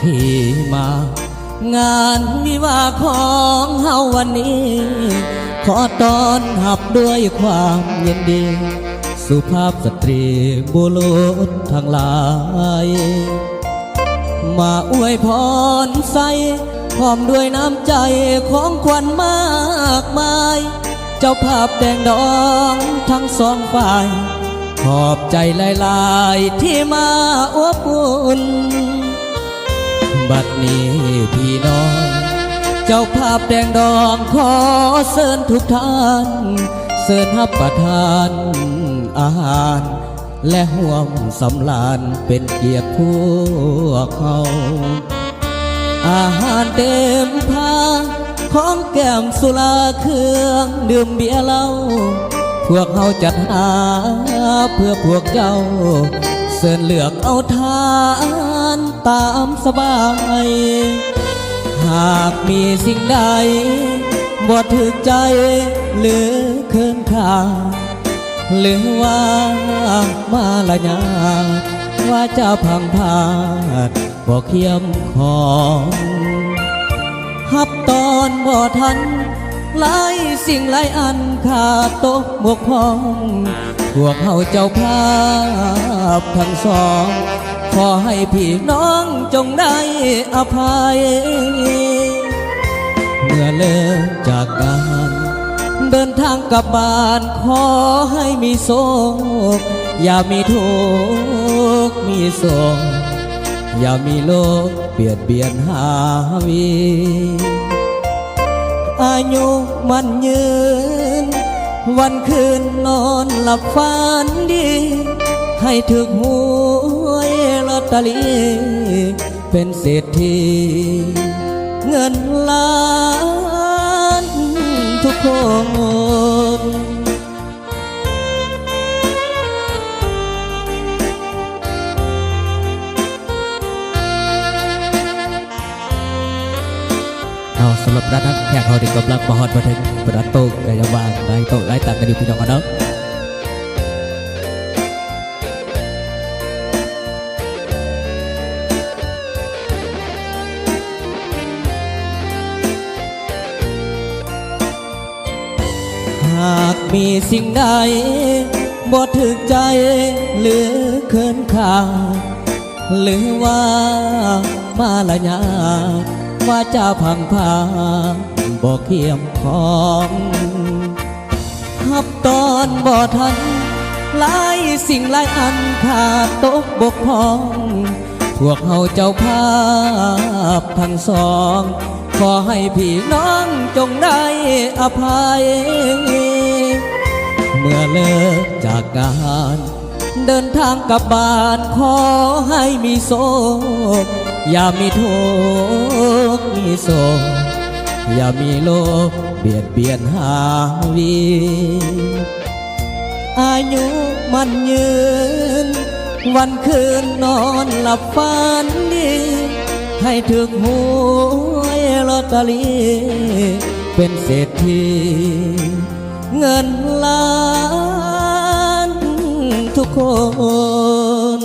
ที่มา งานวิวาห์ของเฮาวันนี้ ขอต้อนรับด้วยความยินดี สุภาพสตรีบุรุษทั้งหลาย มาอวยพรใส่พร้อมด้วยน้ำใจของขวัญมากมาย เจ้าภาพแต่งดองทั้งสองฝ่าย ขอบใจหลายๆที่มาอบอุ่น บัดนี้พี่น้อง เจ้าภาพแต่งดองขอเชิญทุกท่านเชิญรับประทานอาหารและห่วมสำราญเป็นเกียรติพวกเขา อาหารเต็มพาของแก้มสุราเครื่องดื่มเบียร์เหล้าพวกเขาจัดหาเพื่อพวกเจ้าเชิญเลือกเอาทานตามสบาย หากมีสิ่งใดบ่ถึกใจหรือเคินขาหรือว่ามาละยาว่าจะพังพาดบ่เคียมของฮับตอนบ่ทันหลายสิ่งหลายอันขาดตกบกพร่องพวกเฮาเจ้าภาพทั้งสองขอให้พี่น้องจงได้อภัย เมื่อเลิกจากกันเดินทางกลับบ้านขอให้มีโศกอย่ามีทุกข์มีโศกอย่ามีโลกเบียดเบียนหาวีอายุมันยืนวันคืนนอนหลับฝันดีให้ถึกหวยลอตเตอรี่เป็นเศรษฐีเงินล้านทุกคนสำหรับด้านนักแขกเขาเด็กกำลังมาฮอดมาถึงประตูแต่ยังว่างได้โต๊ะได้ตักกันอยู่พี่น้องกันเนาะหากมีสิ่งใดบ่ถึกใจหรือเคินขาหรือว่ามาละยาว่าจะพังพาบ่เคียมของฮับตอนบ่ทันหลายสิ่งหลายอันขาดตกบกพร่องพวกเฮาเจ้าภาพทั้งสองขอให้พี่น้องจงได้อภัย เมื่อเลิกจากการเดินทางกลับบ้านขอให้มีโศกอย่ามีทุกข์มีโศกอย่ามีโลกเบียดเบียนหาวีอายุมันยืนวันคืนนอนหลับฝันดีให้ถึกหวยลอตเตอรี่เป็นเศรษฐีเงินล้านทุกคน